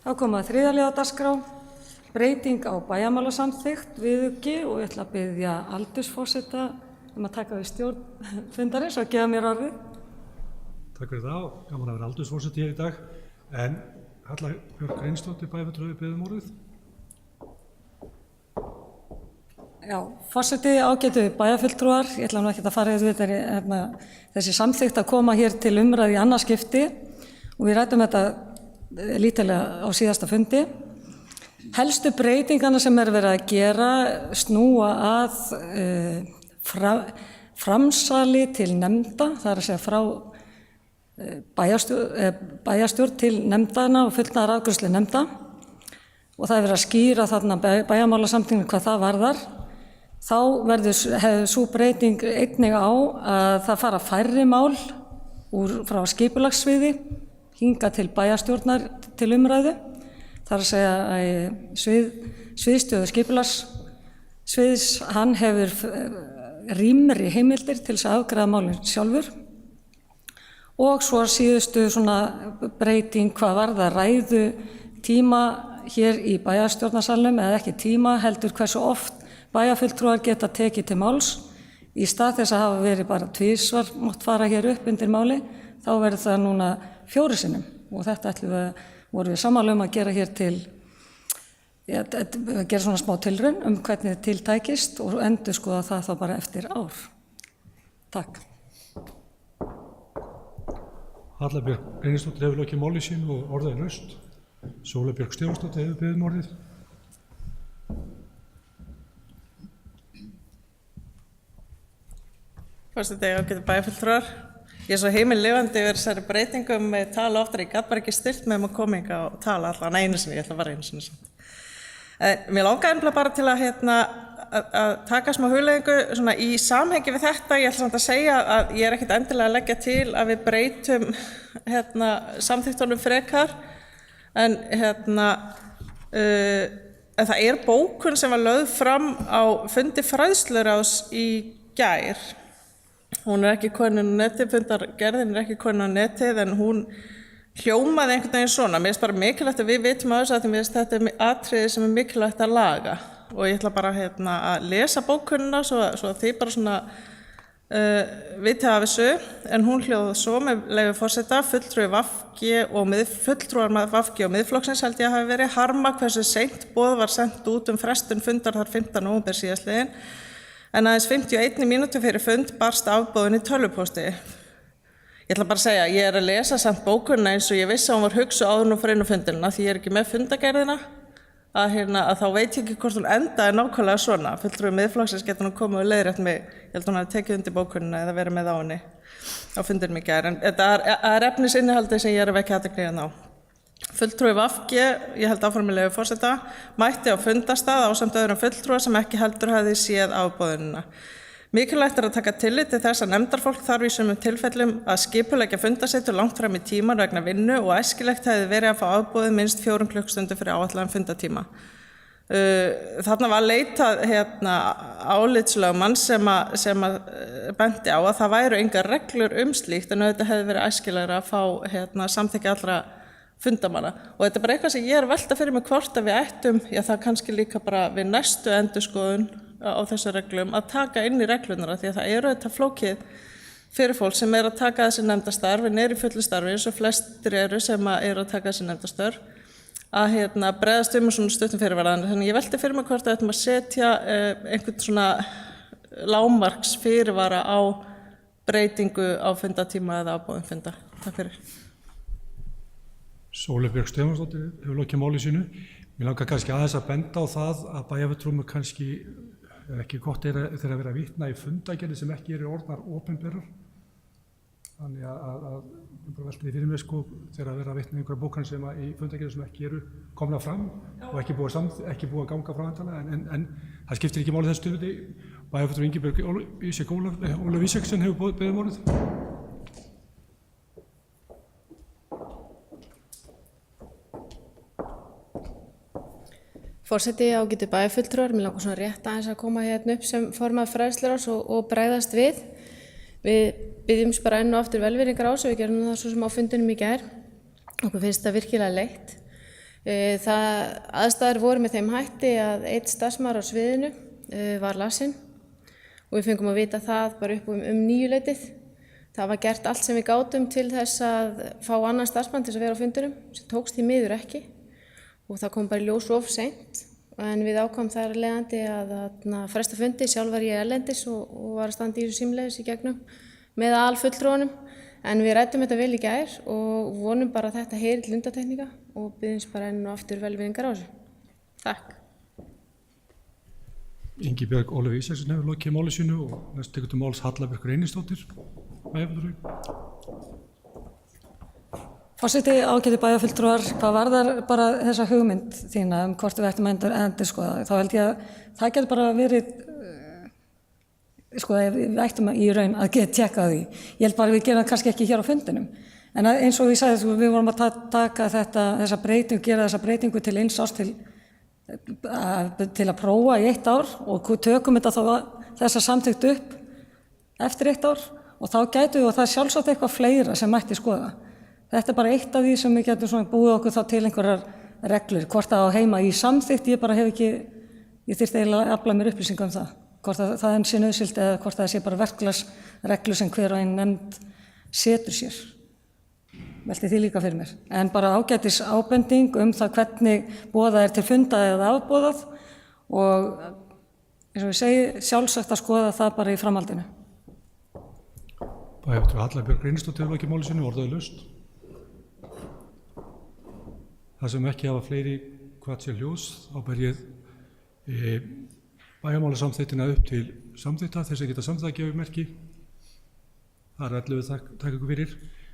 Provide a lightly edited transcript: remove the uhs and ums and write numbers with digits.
Þá kom að þriðja liður á dagskrá, breyting á bæjarmálasamþykkt viðauki og ég ætla að biðja aldursforseta að taka við stjórn fundarins og gefa mér orðið. Takk fyrir það, gaman að vera aldursforseti hér í dag. En Halla Björk Reynisdóttir, bæjarfulltrúi, biður orðið. Já, forseti, ágætu bæjarfulltrúar, ég ætla nú ekki að fara yfir þessi samþykkt að koma hér til umræðu í annað skipti og við ræddum þetta lítilega á síðasta fundi. Helstu breytingarna sem verið að gera snúa að framsali til nefnda, það að segja frá bæjarstjórn til nefndana og fullnaðar afgreiðslu nefnda og það verið að skýra þarna bæjarmálasamþykktin hvað það varðar. Þá hefur sú breyting einnig á að það fara færri mál frá skipulagssviði hinga til bæjarstjórnar til umræðu. Það að segja að sviðstjóri skipulagssviðs, hann hefur rýmri heimildir til þess að afgreiða málin sjálfur. Og svo síðustu svona breyting hvað varðar ræðu tíma hér í bæjarstjórnarsalnum, eða ekki tíma, heldur hversu oft bæjarfulltrúar geta tekið til máls. Í stað þess að hafa verið bara tvisvar mátt fara hér upp undir máli, þá verður það núna 4 sinnum og þetta vorum við sammála að gera hér gera svona smá tilraun hvernig til tækist og endurskoða það þá bara eftir ár. Takk. Halla Björk Reynisdóttir hefur lokið máli sínu og orðið laust. Sóley Björk Stefánsdóttir hefur beðið orðið. Forseti, ágætu bæjarfulltrúar. Ég er svo heimilifandi yfir þessari breytingum með tala oftar. Ég gat bara ekki stillt með að koma hingað og tala allan einu sinni. Ég ætla að fara einu sinni samt. Mér langaði nefnilega bara til að taka smá hugleiðingu svona í samhengi við þetta. Ég ætla samt að segja að ég er ekkert endilega að leggja til að við breytum samþykktunum frekar. En það er bókun sem var lögð fram á fundi fræðsluráðs í gær. Hún er ekki komin á netið, fundargerðin er ekki komin á netið, en hún hljómaði einhvern veginn svona. Mér finnst bara mikilvægt að við vitum á þessu að mér finnst þetta atriði sem er mikilvægt að laga. Og ég ætla bara að lesa bókunina svo að þið bara svona vitið af þessu. En hún hljóðaði svo með leyfi forseta, fulltrúar VG og Miðflokksins held ég að hafi verið harma hversu seint boð var sent út frestun fundar þar 5. nóvember síðastliðinn. En aðeins 51 mínútur fyrir fund barst afboðun í tölvupósti. Ég ætla bara að segja, ég er að lesa samt bókunina eins og ég vissi að hún var hugsuð áður nú fyrir inn á fundinina, því ég er ekki með fundagerðina, að þá veit ég ekki hvort hún endaði nákvæmlega svona. Fulltrúi Miðflokksins getur nú komið og leiðrétt mig, ég held hún hafi tekið undir bókunina eða verið með á henni á fundinum í gær. En þetta er efnisinnihaldið sem ég er að vekja athygli á. Fulltrúi VG, ég held áfram með leyfi forseta, mætti á fundastað ásamt öðrum fulltrúa sem ekki heldur hafði séð afboðunina. Mikilvægt er að taka tillit til þess að nefndarfólk þarf í sumum tilfellum að skipuleggja fundasetu langt fram í tíman vegna vinnu og æskilegt hefði verið að fá afboðið minnst 4 klukkustundum fyrir áætlaðan fundatíma. Þarna var leitað álitslögmann sem benti á að það væru engar reglur slíkt en auðvitað hefði verið æskilegra að fá samþykki allra fundamanna. Og þetta er bara eitthvað sem ég er að velta fyrir mig hvort að við ættum, það kannski líka bara við næstu endurskoðun á þessu reglum, að taka inn í reglunar því að það eru þetta flókið fyrir fólk sem er að taka þessi nefndastarf, en er í fullu starfi eins og flestir eru sem eru að taka þessi nefndastörf, að bregðast með svona stuttum fyrirvaraðan. Þannig ég velti fyrir mig hvort að ættum að setja einhvern svona lágmarks fyrirvara á breytingu á fundatíma eða ábúðum funda. Takk fyrir. Sóley Björk Stefánsdóttir hefur lokið máli sínu. Mér langar kannski aðeins að benda á það að bæjarfulltrúum kannski ekki gott þegar að vera að vitna í fundagerðir sem ekki eru orðnar opinberar. Þannig að bara velti því fyrir mig þegar að vera að vitna í einhverja bókanir sem í fundagerðir sem ekki eru komna fram og ekki búið að ganga frá endanlega, en það skiptir ekki máli þessu stöðu. Bæjarfulltrúi Ingibjörg Ólöf Ísaksen hefur beðið orðið. Forseti, ágætu bæjarfulltrúar, mér langar svona rétt aðeins að koma hérna upp sem formaður fræðsluráðs og bregðast við. Við biðjumst bara enn og aftur velvirðingar á þessu, við gerum það svo sem á fundinum í gær. Okkur finnst það virkilega leitt. Aðstæður voru með þeim hætti að einn starfsmaður á sviðinu var lasinn og við fengum að vita það bara upp 9-leytið. Það var gert allt sem við gátum til þess að fá annan starfsmann til að vera á fundunum, sem tókst því miður ekki og það kom bara í ljós of seint. En við ákváðum þar leiðandi að fresta fundi, sjálf var ég erlendis og var að standa í þessu símleiðis í gegnum með alfulltrúanum. En við ræddum þetta vel í gær og vonum bara að þetta heyri til undantekninga og biðjumst bara enn og aftur velvirðingar á þessu. Takk. Ingibjörg Ólöf Ísaksen hefur lokið máli sínu og næst tekur til máls Halla Björk Reynisdóttir, bæjarfulltrúi. Forseti, ágætu bæjarfulltrúar, hvað varðar bara þessa hugmynd þína hvort við ættum að endurskoða, þá held ég að það getur bara verið, við ættum í raun að geta tjekkað því. Ég held bara að við gerum það kannski ekki hér á fundinum. En eins og ég sagði, við vorum að taka þessa breytingu, gera þessa breytingu til 1 árs til að prófa í 1 ár og tökum þetta þá þessa samþykkt upp eftir 1 ár og þá gætum við, og það er sjálfsagt eitthvað fleira sem mætti skoða. Þetta er bara eitt af því sem við getum búið okkur þá til einhverjar reglur. Hvort það á heima í samþykkt, ég þyrfti eiginlega að afla mér upplýsingar um það. Hvort það sé nauðsynlegt eða hvort það sé bara verklagsreglur sem hver og ein nefnd setur sér. Velti því líka fyrir mér. En bara ágætis ábending um það hvernig boðað til fundað eða afboðað og eins og ég segi, sjálfsagt að skoða það bara í framhaldinu. Bæjarfulltrúi Halla Björk Reynisdóttir hefur lokið máli sínu, orðaði laust. Það sem ekki hafa fleiri hvað sé ljós, þá ber ég bæjarmálasamþykktina upp til samþykkta, þess að geta samþykkt að gefa merki. Það er 11, takk ykkur fyrir.